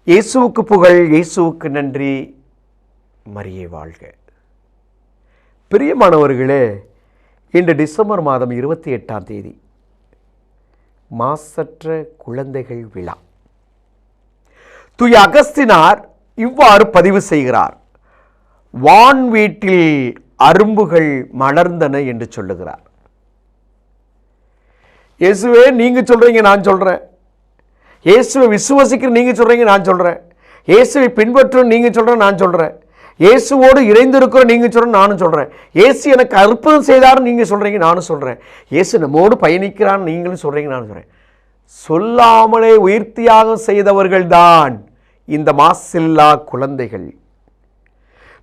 இயேசுவுக்கு புகழ், இயேசுவுக்கு நன்றி, மரியே வாழ்க. பிரியமானவர்களே, இன்று டிசம்பர் மாதம் 28ஆம் தேதி மாசற்ற குழந்தைகள் விழா. தூய அகஸ்தினார் இவ்வாறு பதிவு செய்கிறார். வான் வீட்டில் அரும்புகள் மலர்ந்தன என்று சொல்லுகிறார். இயேசுவே நீங்க சொல்றீங்க, நான் சொல்றேன். இயேசுவை விசுவாசிக்கிற நீங்க சொல்றீங்க, நான் சொல்றேன். இயேசுவை பின்பற்றும் நீங்க சொல்ற, நான் சொல்றேன். இயேசுவோடு இணைந்திருக்கிற நீங்க சொல்ற, நானும் சொல்றேன். இயேசு எனக்கு அற்புதம் செய்தார் நீங்க சொல்றீங்க, நானும் சொல்றேன். இயேசு நம்மோடு பயணிக்கிறான் நீங்களும் சொல்றீங்க, நானும் சொல்றேன். சொல்லாமலே உயிர்த்தியாகம் செய்தவர்கள் தான் இந்த மாசில்லா குழந்தைகள்.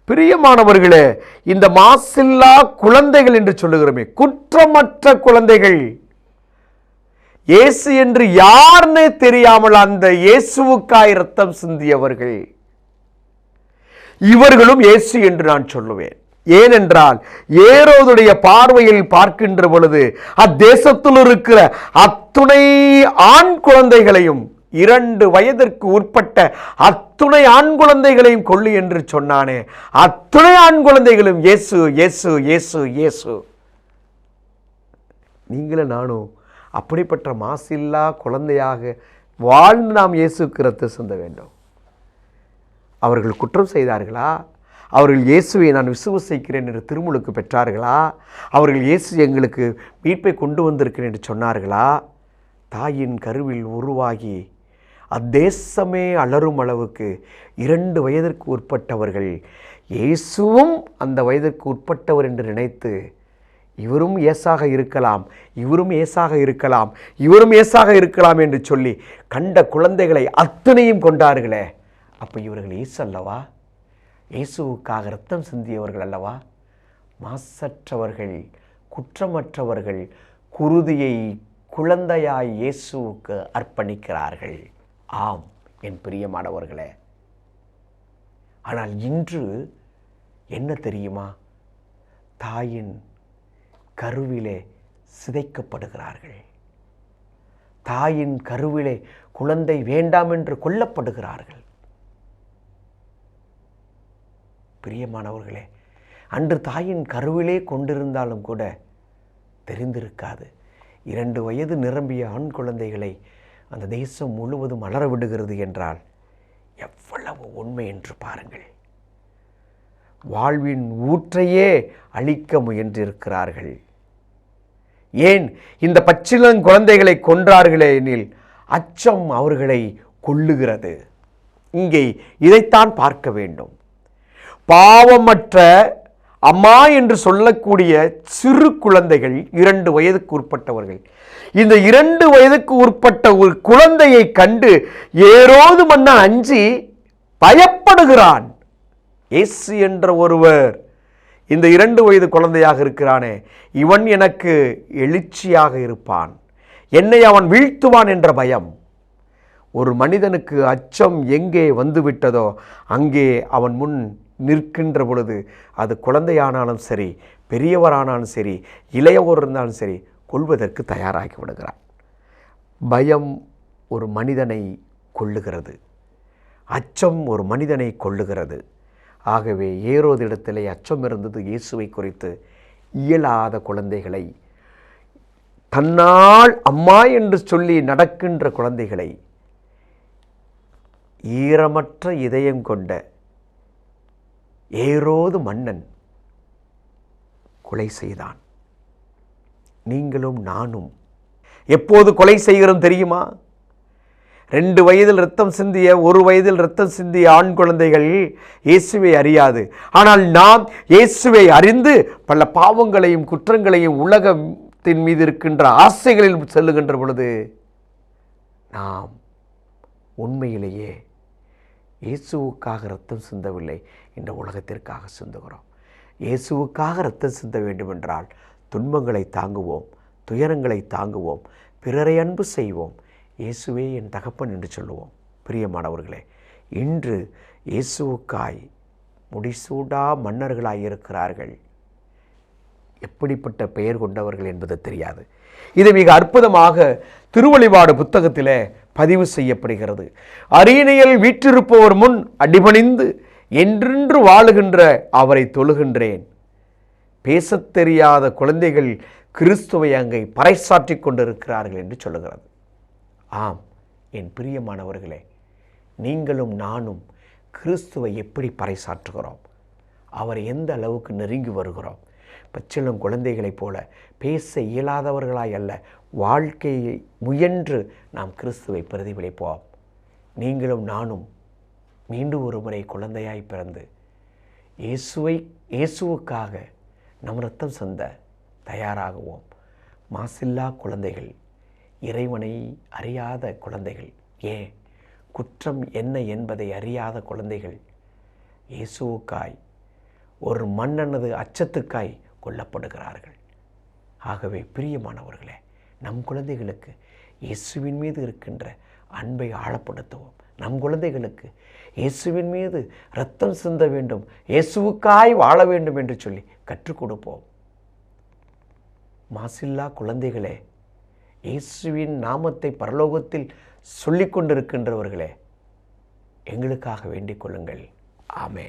பிரியமானவர்களே, இந்த மாசில்லா குழந்தைகள் என்று சொல்லுகிறோமே, குற்றமற்ற குழந்தைகள். இயேசு என்று யாருன்னு தெரியாமல் அந்த இயேசுவுக்காய் இரத்தம் சிந்தியவர்கள். இவர்களும் இயேசு என்று நான் சொல்லுவேன். ஏனென்றால் ஏரோதுடைய பார்வையில் பார்க்கின்ற பொழுது அத்தேசத்தில் இருக்கிற அத்துணை ஆண் குழந்தைகளையும் 2 வயதிற்கு உட்பட்ட அத்துணை ஆண் குழந்தைகளையும் கொள்ளு என்று சொன்னானே, அத்துணை ஆண் குழந்தைகளும் இயேசு இயேசு இயேசு இயேசு. நீங்களும் நானும் அப்படிப்பட்ட மாசில்லா குழந்தையாக வாழ்ந்து நாம் இயேசுக்கு இரத்தம் சிந்த வேண்டும். அவர்கள் குற்றம் செய்தார்களா? அவர்கள் இயேசுவை நான் விசுவாசிக்கிறேன் என்று திருமுழுக்கு பெற்றார்களா? அவர்கள் இயேசு எங்களுக்கு மீட்பை கொண்டு வந்திருக்கிறேன் என்று சொன்னார்களா? தாயின் கருவில் உருவாகி அத்தேசமே அலரும் அளவுக்கு 2 வயதிற்கு உட்பட்டவர்கள், இயேசுவும் அந்த வயதிற்கு உட்பட்டவர் என்று நினைத்து இவரும் ஏசாக இருக்கலாம், இவரும் ஏசாக இருக்கலாம், இவரும் ஏசாக இருக்கலாம் என்று சொல்லி கண்ட குழந்தைகளை அத்தனையும் கொண்டார்களே. அப்போ இவர்கள் இயேசு அல்லவா? இயேசுவுக்காக இரத்தம் சிந்தியவர்கள் அல்லவா? மாசற்றவர்கள், குற்றமற்றவர்கள், குருதியை குழந்தையாய் இயேசுவுக்கு அர்ப்பணிக்கிறார்கள். ஆம் என் பிரியமானவர்களே, ஆனால் இன்று என்ன தெரியுமா? தாயின் கருவிலே சிதைக்கப்படுகிறார்கள். தாயின் கருவிலே குழந்தை வேண்டாம் என்று கொல்லப்படுகிறார்கள். பிரியமானவர்களே, அன்று தாயின் கருவிலே கொண்டிருந்தாலும் கூட தெரிந்திருக்காது. 2 வயது நிரம்பிய ஆண் குழந்தைகளை அந்த தேசம் முழுவதும் அலற விடுகிறது என்றால் எவ்வளவு உண்மை என்று பாருங்கள். வாழ்வின் ஊற்றையே அழிக்க முயன்றிருக்கிறார்கள். ஏன் இந்த பச்சிளங் குழந்தைகளை கொன்றார்களே எனில் அச்சம் அவர்களை கொல்லுகிறது. இங்கே இதைத்தான் பார்க்க வேண்டும். பாவமற்ற அம்மா என்று சொல்லக்கூடிய சிறு குழந்தைகள், 2 வயதுக்கு உட்பட்டவர்கள். இந்த 2 வயதுக்கு உட்பட்ட ஒரு குழந்தையை கண்டு ஏரோது மன்னன் அஞ்சி பயப்படுகிறான். இயேசு என்ற ஒருவர் இந்த 2 வயது குழந்தையாக இருக்கிறானே, இவன் எனக்கு எழுச்சியாக இருப்பான், என்னை அவன் வீழ்த்துவான் என்ற பயம். ஒரு மனிதனுக்கு அச்சம் எங்கே வந்துவிட்டதோ அங்கே அவன் முன் நிற்கின்ற பொழுது, அது குழந்தையானாலும் சரி, பெரியவரானாலும் சரி, இளையவர் இருந்தாலும் சரி, கொல்வதற்கு தயாராகி விடுகிறான். பயம் ஒரு மனிதனை கொல்லுகிறது, அச்சம் ஒரு மனிதனை கொல்லுகிறது. ஆகவே ஏரோதிடத்திலே அச்சம் இருந்தது. இயேசுவை குறித்து இயலாத குழந்தைகளை, தன்னால் அம்மா என்று சொல்லி நடக்கின்ற குழந்தைகளை ஈரமற்ற இதயம் கொண்ட ஏரோது மன்னன் கொலை செய்தான். நீங்களும் நானும் எப்போது கொலை செய்கிறோம் தெரியுமா? 2 வயதில் இரத்தம் சிந்திய, 1 வயதில் இரத்தம் சிந்திய ஆண் குழந்தைகள் இயேசுவை அறியாது. ஆனால் நாம் இயேசுவை அறிந்து பல பாவங்களையும் குற்றங்களையும் உலகத்தின் மீது இருக்கின்ற ஆசைகளில் செல்லுகின்ற பொழுது நாம் உண்மையிலேயே இயேசுவுக்காக இரத்தம் சிந்தவில்லை, இந்த உலகத்திற்காக சிந்துகிறோம். இயேசுவுக்காக இரத்தம் சிந்த வேண்டுமென்றால் துன்பங்களை தாங்குவோம், துயரங்களை தாங்குவோம், பிறரை அன்பு செய்வோம், இயேசுவே என் தகப்பன் என்று சொல்லுவோம். பிரியமானவர்களே, இன்று இயேசுவுக்காய் முடிசூடா மன்னர்களாய் இருக்கிறார்கள். எப்படிப்பட்ட பெயர் கொண்டவர்கள் என்பது தெரியாது. இதை மிக அற்புதமாக திருவழிபாடு புத்தகத்திலே பதிவு செய்யப்படுகிறது. அரியணையில் வீற்றிருப்பவர் முன் அடிபணிந்து என்றென்று வாழுகின்ற அவரை தொழுகின்றேன். பேசத் தெரியாத குழந்தைகள் கிறிஸ்துவை அங்கே பறைசாற்றி கொண்டிருக்கிறார்கள் என்று சொல்லுகிறது. ஆம், என் பிரியமானவர்களே, நீங்களும் நானும் கிறிஸ்துவை எப்படி பறைசாற்றுகிறோம்? அவரை எந்த அளவுக்கு நெருங்கி வருகிறோம்? பச்சிளம் குழந்தைகளைப் போல பேச இயலாதவர்களாய் அல்ல, வாழ்க்கையை முயன்று நாம் கிறிஸ்துவை பிரதிபலிப்போம். நீங்களும் நானும் மீண்டும் ஒரு முறை குழந்தையாய் பிறந்து இயேசுவுக்காக நம் ரத்தம் சிந்த தயாராகுவோம். மாசில்லா குழந்தைகள், இறைவனை அறியாத குழந்தைகள், ஏன் குற்றம் என்ன என்பதை அறியாத குழந்தைகள் இயேசுவுக்காய் ஒரு மன்னனது அச்சத்துக்காய் கொல்லப்படுகிறார்கள். ஆகவே பிரியமானவர்களே, நம் குழந்தைகளுக்கு இயேசுவின் மீது இருக்கின்ற அன்பை ஆழப்படுத்துவோம். நம் குழந்தைகளுக்கு இயேசுவின் மீது இரத்தம் சிந்த வேண்டும், இயேசுவுக்காய் வாழ வேண்டும் என்று சொல்லி கற்றுக் கொடுப்போம். மாசில்லா குழந்தைகளே, இயேசுவின் நாமத்தை பரலோகத்தில் சொல்லிக் கொண்டிருக்கின்றவர்களே, எங்களுக்காக வேண்டிக் கொள்ளுங்கள். ஆமென்.